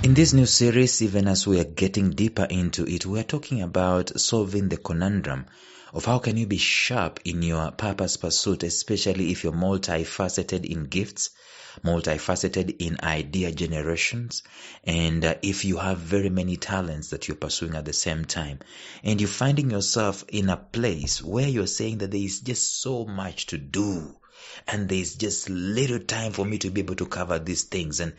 In this new series, even as we are getting deeper into it, we are talking about solving the conundrum of how can you be sharp in your purpose pursuit, especially if you're multifaceted in gifts, multifaceted in idea generations, and if you have very many talents that you're pursuing at the same time, and you're finding yourself in a place where you're saying that there is just so much to do, and there's just little time for me to be able to cover these things. And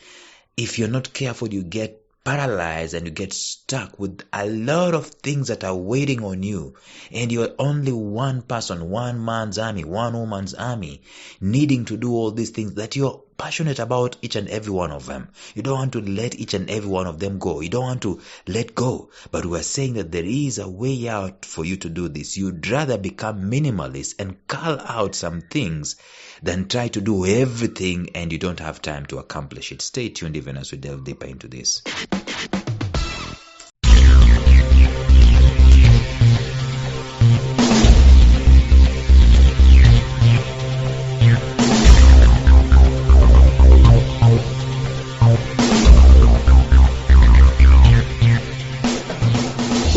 if you're not careful, you get paralyzed and you get stuck with a lot of things that are waiting on you, and you're only one person, one man's army, one woman's army, needing to do all these things that you're passionate about each and every one of them. You don't want to let each and every one of them go. You don't want to let go. But we're saying that there is a way out for you to do this. You'd rather become minimalist and cull out some things than try to do everything and you don't have time to accomplish it. Stay tuned even as we delve deeper into this.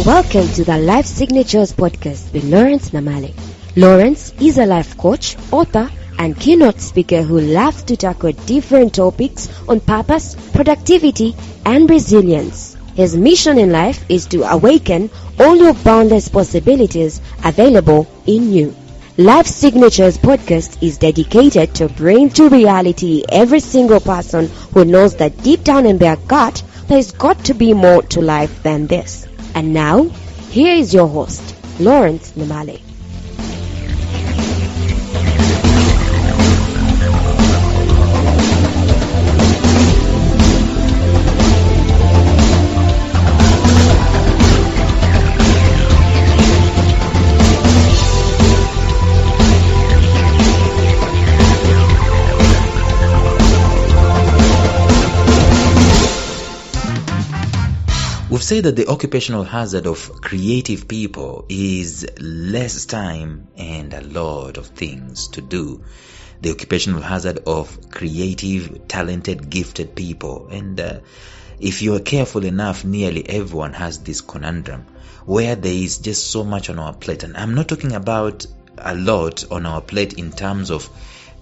Welcome to the Life Signatures podcast with Lawrence Namale. Lawrence is a life coach, author, and keynote speaker who loves to tackle different topics on purpose, productivity, and resilience. His mission in life is to awaken all your boundless possibilities available in you. Life Signatures podcast is dedicated to bring to reality every single person who knows that deep down in their gut, there's got to be more to life than this. And now, here is your host, Lawrence Namale. We've said that the occupational hazard of creative people is less time and a lot of things to do. The occupational hazard of creative, talented, gifted people. And if you are careful enough, nearly everyone has this conundrum where there is just so much on our plate. And I'm not talking about a lot on our plate in terms of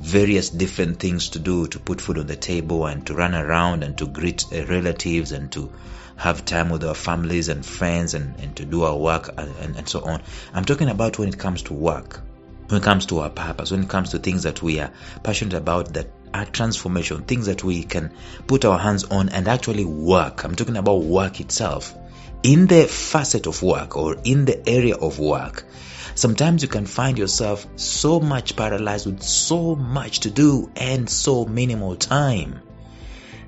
various different things to do, to put food on the table and to run around and to greet relatives and to have time with our families and friends and to do our work and so on. I'm talking about when it comes to work, when it comes to our purpose, when it comes to things that we are passionate about, that are transformation, things that we can put our hands on and actually work. I'm talking about work itself. In the facet of work or in the area of work, sometimes you can find yourself so much paralyzed with so much to do and so minimal time.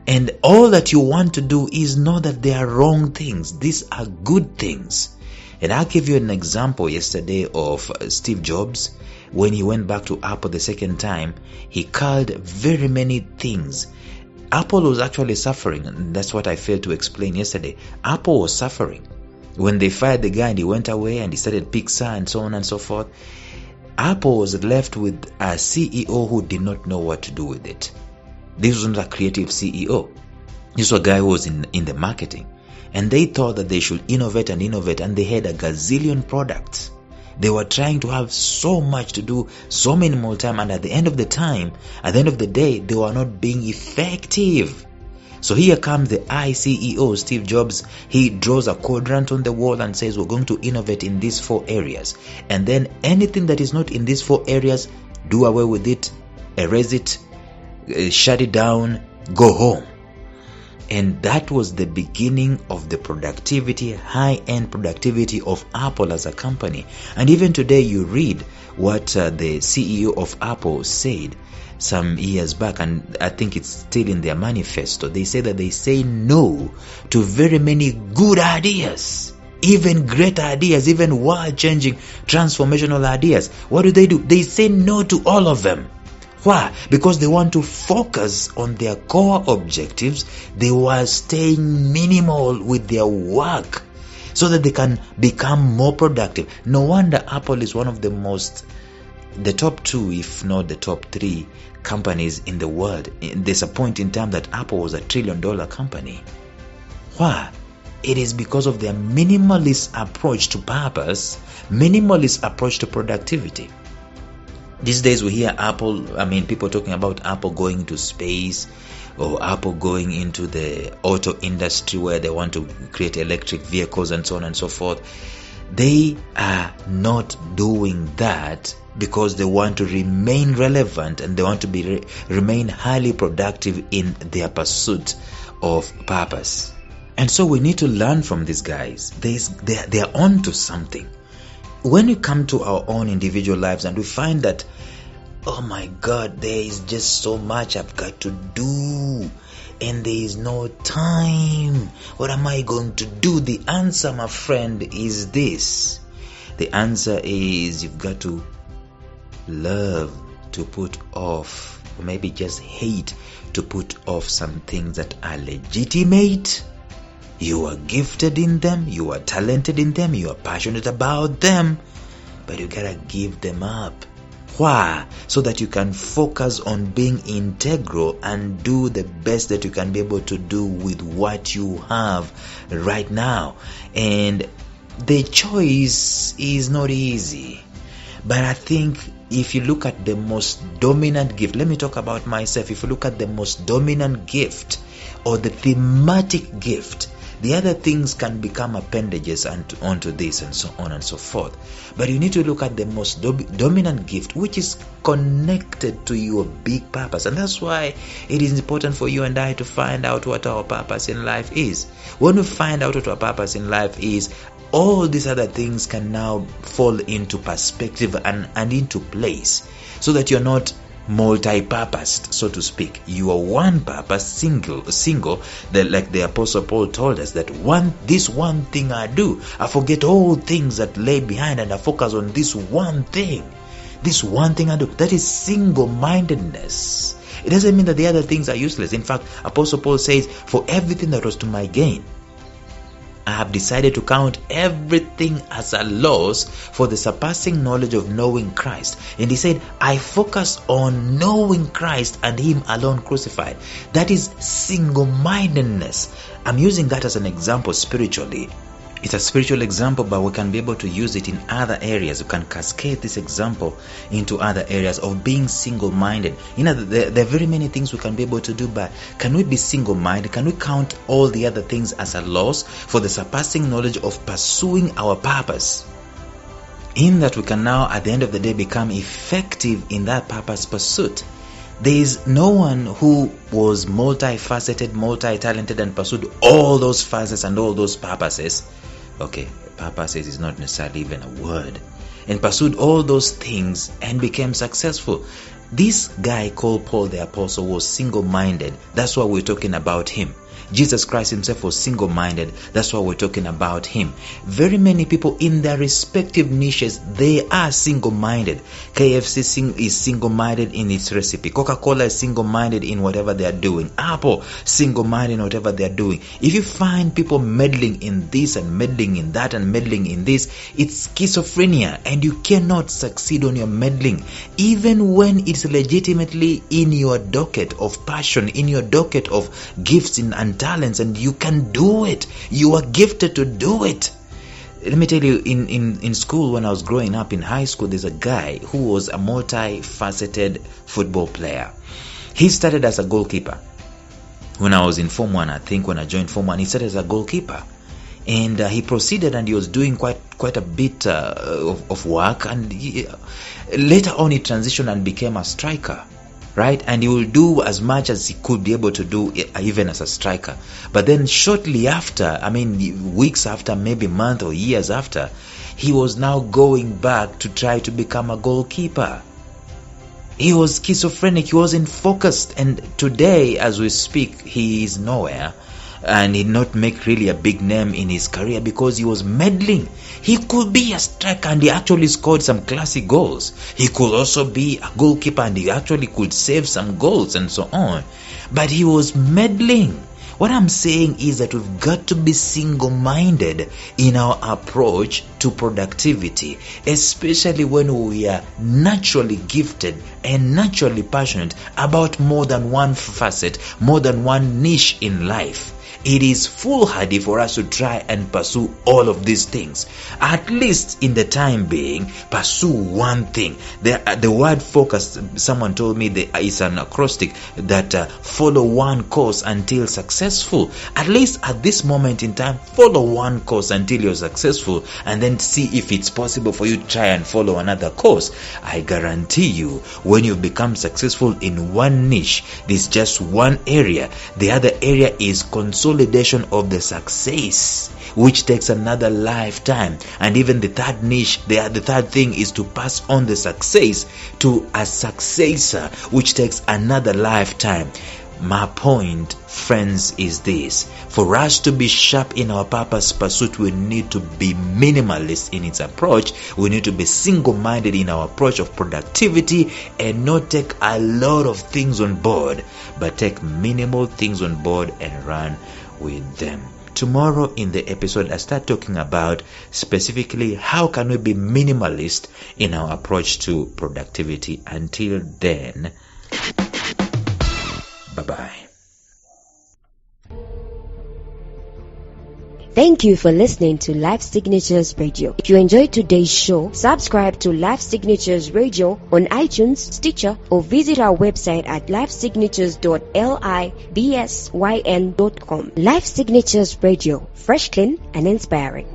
And all that you want to do is know that they are wrong things. These are good things. And I'll give you an example yesterday of Steve Jobs. When he went back to Apple the second time, he culled very many things. Apple was actually suffering. And that's what I failed to explain yesterday. Apple was suffering. When they fired the guy and he went away and he started Pixar and so on and so forth, Apple was left with a CEO who did not know what to do with it. This was not a creative CEO. This was a guy who was in the marketing. And they thought that they should innovate, and they had a gazillion products. They were trying to have so much to do, so minimal time, and at the end of the day, they were not being effective. So here comes the ICEO, Steve Jobs. He draws a quadrant on the wall and says, we're going to innovate in these 4 areas. And then anything that is not in these 4 areas, do away with it, erase it, shut it down, go home. And that was the beginning of the productivity, high-end productivity of Apple as a company. And even today you read what the CEO of Apple said some years back, and I think it's still in their manifesto. They say that they say no to very many good ideas, even great ideas, even world-changing, transformational ideas. What do? They say no to all of them. Why? Because they want to focus on their core objectives. They were staying minimal with their work so that they can become more productive. No wonder Apple is one of the most the top 2, if not the top 3 companies in the world. There's a point in time that Apple was $1 trillion company. Why? It is because of their minimalist approach to purpose, minimalist approach to productivity. These days we hear people talking about Apple going to space, or Apple going into the auto industry where they want to create electric vehicles and so on and so forth. They are not doing that because they want to remain relevant and they want to remain highly productive in their pursuit of purpose. And so we need to learn from these guys. They are on to something. When we come to our own individual lives and we find that, oh my God, there is just so much I've got to do and there is no time. What am I going to do? The answer, my friend, is this. The answer is you've got to love to put off, or maybe just hate to put off some things that are legitimate. You are gifted in them, you are talented in them, you are passionate about them, but you gotta give them up. Why? So that you can focus on being integral and do the best that you can be able to do with what you have right now. And the choice is not easy. But I think if you look at the most dominant gift, let me talk about myself. If you look at the most dominant gift or the thematic gift, the other things can become appendages onto this and so on and so forth. But you need to look at the most dominant gift, which is connected to your big purpose. And that's why it is important for you and I to find out what our purpose in life is. When we find out what our purpose in life is, all these other things can now fall into perspective and into place, so that you're not multi-purposed, so to speak. You are one purpose, single. Like the Apostle Paul told us, that this one thing I do, I forget all things that lay behind and I focus on this one thing. This one thing I do. That is single-mindedness. It doesn't mean that the other things are useless. In fact, Apostle Paul says, for everything that was to my gain, I have decided to count everything as a loss for the surpassing knowledge of knowing Christ. And he said, I focus on knowing Christ and Him alone crucified. That is single-mindedness. I'm using that as an example spiritually. It's a spiritual example, but we can be able to use it in other areas. We can cascade this example into other areas of being single-minded. There are very many things we can be able to do, but can we be single-minded? Can we count all the other things as a loss for the surpassing knowledge of pursuing our purpose? In that we can now, at the end of the day, become effective in that purpose pursuit. There is no one who was multifaceted, multi-talented, and pursued all those facets and all those purposes. Okay, purposes is not necessarily even a word. And pursued all those things and became successful. This guy called Paul the Apostle was single-minded. That's why we're talking about him. Jesus Christ himself was single-minded. That's why we're talking about him. Very many people in their respective niches, they are single-minded. KFC is single-minded in its recipe. Coca-Cola is single-minded in whatever they are doing. Apple, single-minded in whatever they are doing. If you find people meddling in this and meddling in that and meddling in this, it's schizophrenia, and you cannot succeed on your meddling. Even when it's legitimately in your docket of passion, in your docket of gifts and talents, and you can do it. You are gifted to do it. Let me tell you, in school, when I was growing up in high school, there's a guy who was a multifaceted football player. He started as a goalkeeper. When I was in Form 1, I think when I joined Form 1, he started as a goalkeeper. And he proceeded, and he was doing quite a bit of work, and later on he transitioned and became a striker. Right? And he will do as much as he could be able to do, even as a striker. But then shortly after, weeks after, maybe months or years after, he was now going back to try to become a goalkeeper. He was schizophrenic. He wasn't focused. And today, as we speak, he is nowhere. And he did not make really a big name in his career because he was meddling. He could be a striker and he actually scored some classic goals. He could also be a goalkeeper and he actually could save some goals and so on. But he was meddling. What I'm saying is that we've got to be single-minded in our approach to productivity, especially when we are naturally gifted and naturally passionate about more than one facet, more than one niche in life. It is foolhardy for us to try and pursue all of these things. At least in the time being, pursue one thing. The word focus, someone told me, is an acrostic that follow one course until successful. At least at this moment in time, follow one course until you're successful, and then see if it's possible for you to try and follow another course. I guarantee you, when you become successful in one niche, this is just one area. The other area is consolidation of the success, which takes another lifetime. And even the third niche, the third thing is to pass on the success to a successor, which takes another lifetime. My point, friends, is this: for us to be sharp in our purpose pursuit, we need to be minimalist in its approach. We need to be single-minded in our approach of productivity, and not take a lot of things on board, but take minimal things on board and run with them. Tomorrow in the episode, I start talking about specifically how can we be minimalist in our approach to productivity. Until then, bye-bye. Thank you for listening to Life Signatures Radio. If you enjoyed today's show, subscribe to Life Signatures Radio on iTunes, Stitcher, or visit our website at lifesignatures.libsyn.com. Life Signatures Radio, fresh, clean, and inspiring.